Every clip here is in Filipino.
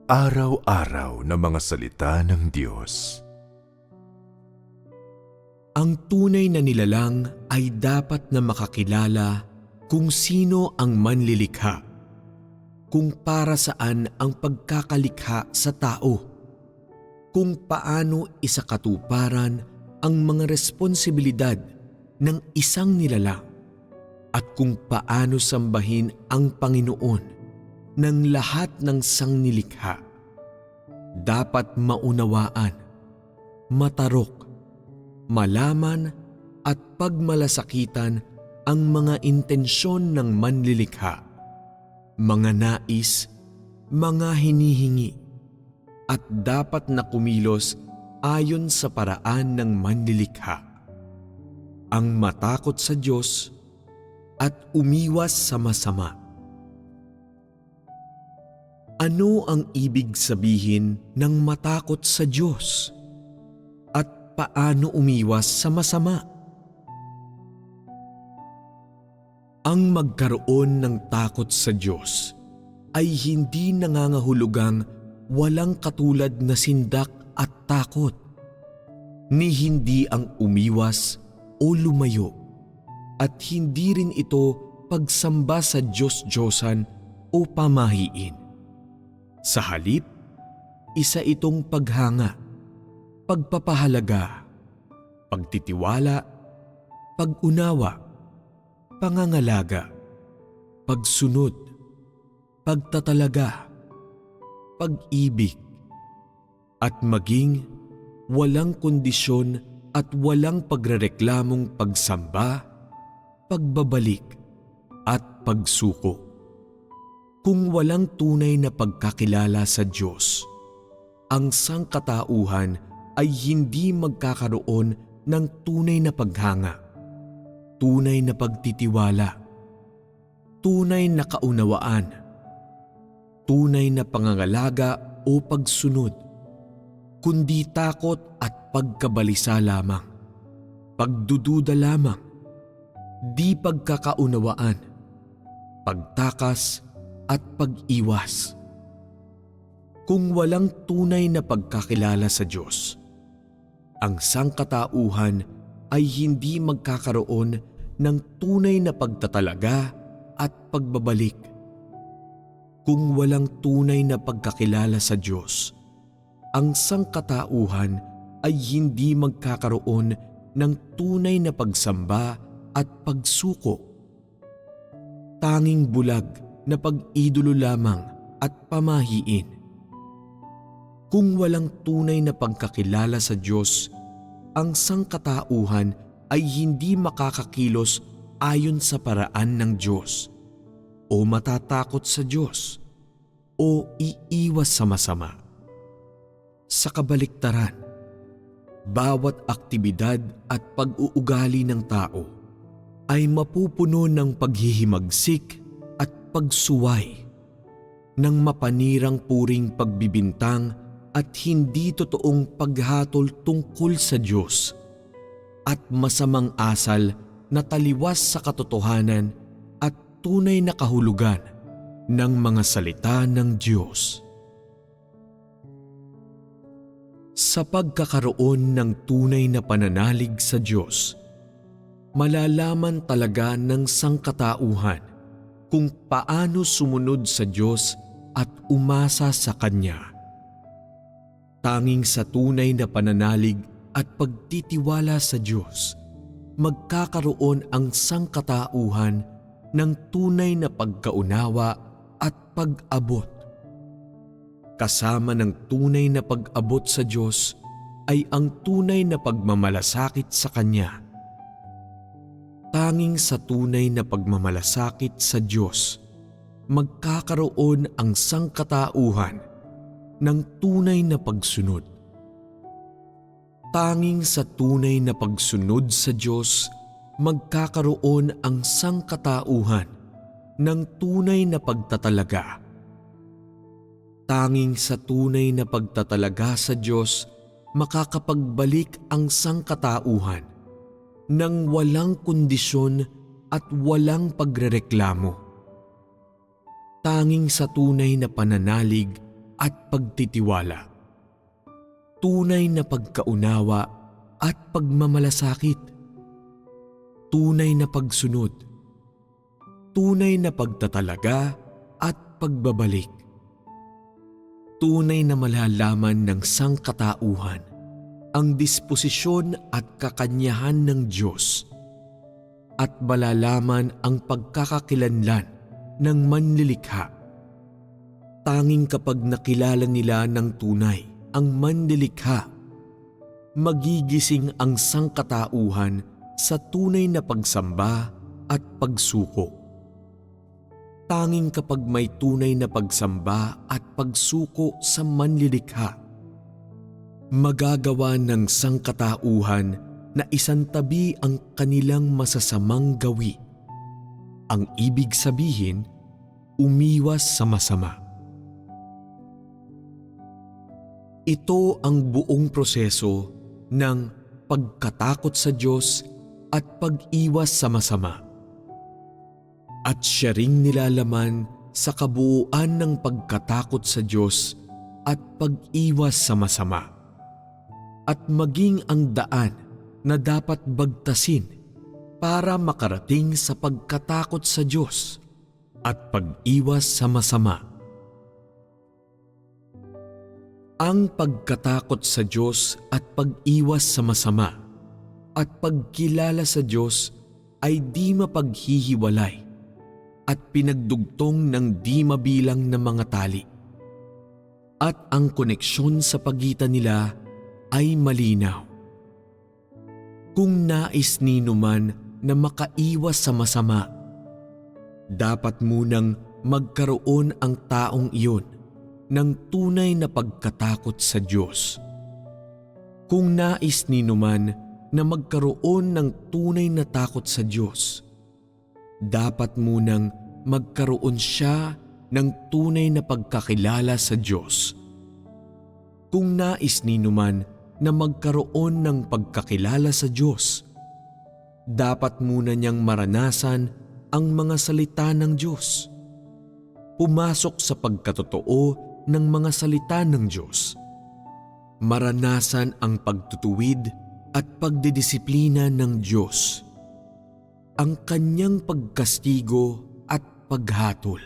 Pang-araw-araw na mga salita ng Diyos. Ang tunay na nilalang ay dapat na makakilala kung sino ang manlilikha, kung para saan ang pagkakalikha sa tao, kung paano isakatuparan ang mga responsibilidad ng isang nilalang, at kung paano sambahin ang Panginoon ng lahat ng sangnilikha. Dapat maunawaan, matarok, malaman at pagmalasakitan ang mga intensyon ng manlilikha, mga nais, mga hinihingi, at dapat na kumilos ayon sa paraan ng manlilikha. Ang matakot sa Diyos at umiwas sa masama. Ano ang ibig sabihin ng matakot sa Diyos? At paano umiwas sa masama? Ang magkaroon ng takot sa Diyos ay hindi nangangahulugang walang katulad na sindak at takot, ni hindi ang umiwas o lumayo, at hindi rin ito pagsamba sa Diyos-Diyosan o pamahiin. Sa halip, isa itong paghanga, pagpapahalaga, pagtitiwala, pag-unawa, pangangalaga, pagsunod, pagtatalaga, pag-ibig, at maging walang kondisyon at walang pagrereklamong pagsamba, pagbabalik, at pagsuko. Kung walang tunay na pagkakilala sa Diyos, ang sangkatauhan ay hindi magkakaroon ng tunay na paghanga, tunay na pagtitiwala, tunay na kaunawaan, tunay na pangangalaga o pagsunod, kundi takot at pagkabalisa lamang, pagdududa lamang, di pagkakaunawaan, pagtakas at pag-iwas. Kung walang tunay na pagkakilala sa Diyos, ang sangkatauhan ay hindi magkakaroon ng tunay na pagtatalaga at pagbabalik. Kung walang tunay na pagkakilala sa Diyos, ang sangkatauhan ay hindi magkakaroon ng tunay na pagsamba at pagsuko. Tanging bulag na pag-idolo lamang at pamahiin. Kung walang tunay na pagkakilala sa Diyos, ang sangkatauhan ay hindi makakakilos ayon sa paraan ng Diyos, o matatakot sa Diyos, o iiwas sa masama. Sa kabaliktaran, bawat aktibidad at pag-uugali ng tao ay mapupuno ng paghihimagsik at pagsuway, ng mapanirang puring pagbibintang at hindi totoong paghatol tungkol sa Diyos, at masamang asal na taliwas sa katotohanan at tunay na kahulugan ng mga salita ng Diyos. Sa pagkakaroon ng tunay na pananalig sa Diyos, malalaman talaga ng sangkatauhan kung paano sumunod sa Diyos at umasa sa Kanya. Tanging sa tunay na pananalig at pagtitiwala sa Diyos, magkakaroon ang sangkatauhan ng tunay na pagkaunawa at pag-abot. Kasama ng tunay na pag-abot sa Diyos ay ang tunay na pagmamalasakit sa Kanya. Tanging sa tunay na pagmamalasakit sa Diyos, magkakaroon ang sangkatauhan ng tunay na pagsunod. Tanging sa tunay na pagsunod sa Diyos, magkakaroon ang sangkatauhan ng tunay na pagtatalaga. Tanging sa tunay na pagtatalaga sa Diyos, makakapagbalik ang sangkatauhan ng walang kondisyon at walang pagrereklamo. Tanging sa tunay na pananalig at pagtitiwala. Tunay na pagkaunawa at pagmamalasakit. Tunay na pagsunod. Tunay na pagtatalaga at pagbabalik. Tunay na malalaman ng sangkatauhan ang disposisyon at kakanyahan ng Diyos at malalaman ang pagkakakilanlan ng manlilikha. Tanging kapag nakilala nila ng tunay ang manlilikha, magigising ang sangkatauhan sa tunay na pagsamba at pagsuko. Tanging kapag may tunay na pagsamba at pagsuko sa manlilikha, magagawa ng sangkatauhan na isantabi ang kanilang masasamang gawi. Ang ibig sabihin, umiwas sa masama. Ito ang buong proseso ng pagkatakot sa Diyos at pag-iwas sa masama. At siya ring nilalaman sa kabuuan ng pagkatakot sa Diyos at pag-iwas sa masama. At maging ang daan na dapat bagtasin para makarating sa pagkatakot sa Diyos at pag-iwas sa masama. Ang pagkatakot sa Diyos at pag-iwas sa masama at pagkilala sa Diyos ay di mapaghihiwalay at pinagdugtong ng di mabilang na mga tali. At ang koneksyon sa pagitan nila ay malinaw. Kung nais nino man na makaiwas sa masama, dapat munang magkaroon ang taong iyon ng tunay na pagkatakot sa Diyos. Kung nais nino man na magkaroon ng tunay na takot sa Diyos, dapat munang magkaroon siya ng tunay na pagkakilala sa Diyos. Kung nais nino man na magkaroon ng pagkakilala sa Diyos, dapat muna niyang maranasan ang mga salita ng Diyos. Pumasok sa pagkatotoo ng mga salita ng Diyos. Maranasan ang pagtutuwid at pagdidisiplina ng Diyos. Ang kanyang pagkastigo at paghatol.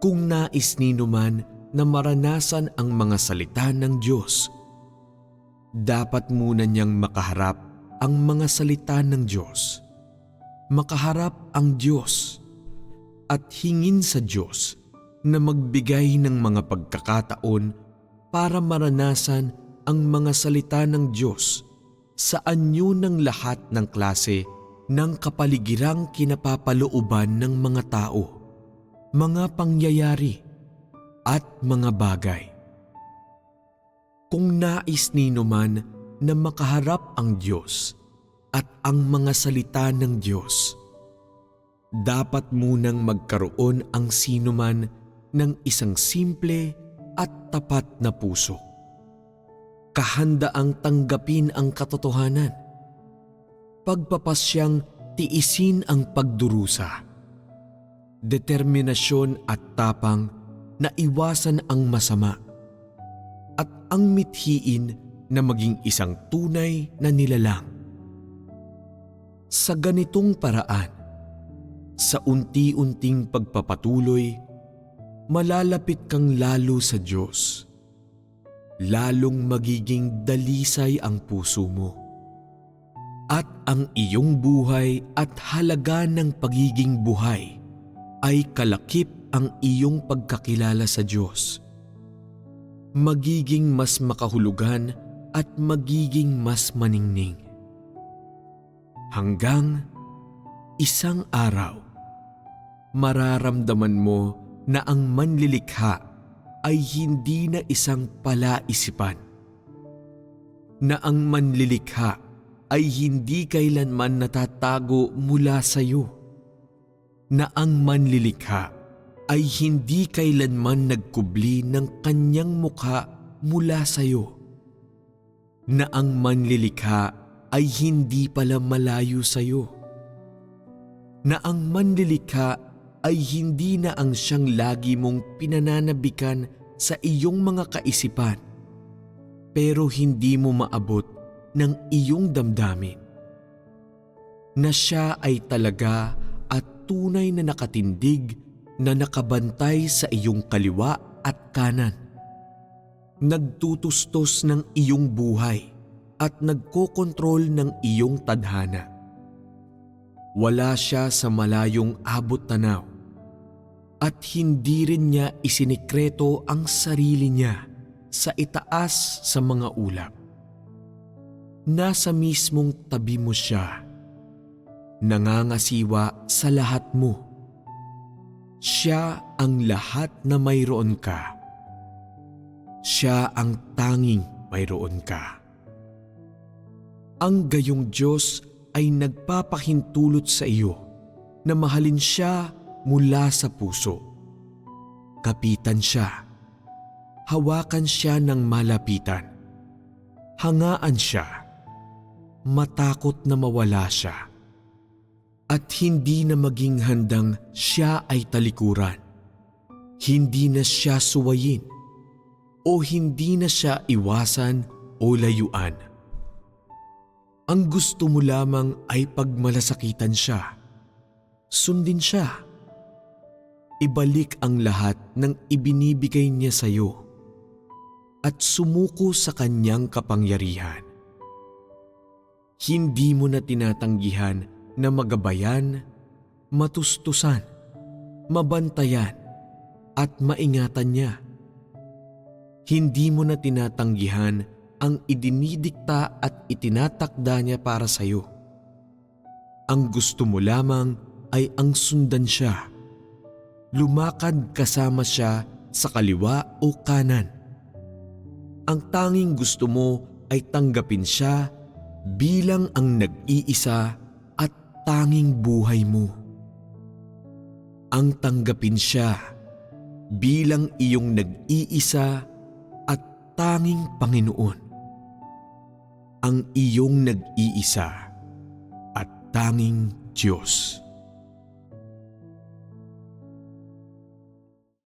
Kung nais nino man na maranasan ang mga salita ng Diyos, dapat muna niyang makaharap ang mga salita ng Diyos. Makaharap ang Diyos at hingin sa Diyos na magbigay ng mga pagkakataon para maranasan ang mga salita ng Diyos sa anyo ng lahat ng klase ng kapaligirang kinapapalooban ng mga tao, mga pangyayari at mga bagay. Kung nais nino man na makaharap ang Diyos at ang mga salita ng Diyos, dapat munang magkaroon ang sinuman ng isang simple at tapat na puso. Kahandaang tanggapin ang katotohanan. Pagpapasyang tiisin ang pagdurusa. Determinasyon at tapang na iwasan ang masama. At ang mithiin na maging isang tunay na nilalang. Sa ganitong paraan, sa unti-unting pagpapatuloy, malalapit kang lalo sa Diyos. Lalong magiging dalisay ang puso mo. At ang iyong buhay at halaga ng pagiging buhay ay kalakip ang iyong pagkakilala sa Diyos. Magiging mas makahulugan at magiging mas maningning. Hanggang isang araw, mararamdaman mo na ang manlilikha ay hindi na isang palaisipan. Na ang manlilikha ay hindi kailanman natatago mula sa iyo. Na ang manlilikha ay hindi kailanman nagkubli ng kanyang mukha mula sa iyo. Na ang manlilikha ay hindi pala malayo sa iyo. Na ang manlilikha ay hindi na ang siyang lagi mong pinananabikan sa iyong mga kaisipan pero hindi mo maabot ng iyong damdamin. Na siya ay talaga at tunay na nakatindig na nakabantay sa iyong kaliwa at kanan. Nagtutustos ng iyong buhay at nagkokontrol ng iyong tadhana. Wala siya sa malayong abot tanaw at hindi rin niya isinikreto ang sarili niya sa itaas sa mga ulap. Nasa mismong tabi mo siya, nangangasiwa sa lahat mo. Siya ang lahat na mayroon ka. Siya ang tanging mayroon ka. Ang gayong Diyos ay nagpapahintulot sa iyo na mahalin siya mula sa puso. Kapitan siya. Hawakan siya ng malapitan. Hangaan siya. Matakot na mawala siya. At hindi na maging handang siya ay talikuran. Hindi na siya suwayin o hindi na siya iwasan o layuan. Ang gusto mo lamang ay pagmalasakitan siya. Sundin siya. Ibalik ang lahat ng ibinibigay niya sa iyo at sumuko sa kanyang kapangyarihan. Hindi mo na tinatanggihan na magabayan, matustusan, mabantayan at maingatan niya. Hindi mo na tinatanggihan ang idinidikta at itinatakda niya para sa iyo. Ang gusto mo lamang ay ang sundan siya. Lumakad kasama siya sa kaliwa o kanan. Ang tanging gusto mo ay tanggapin siya bilang ang nag-iisa at tanging buhay mo. Ang tanggapin siya bilang iyong nag-iisa at tanging Panginoon. Ang iyong nag-iisa at tanging Diyos.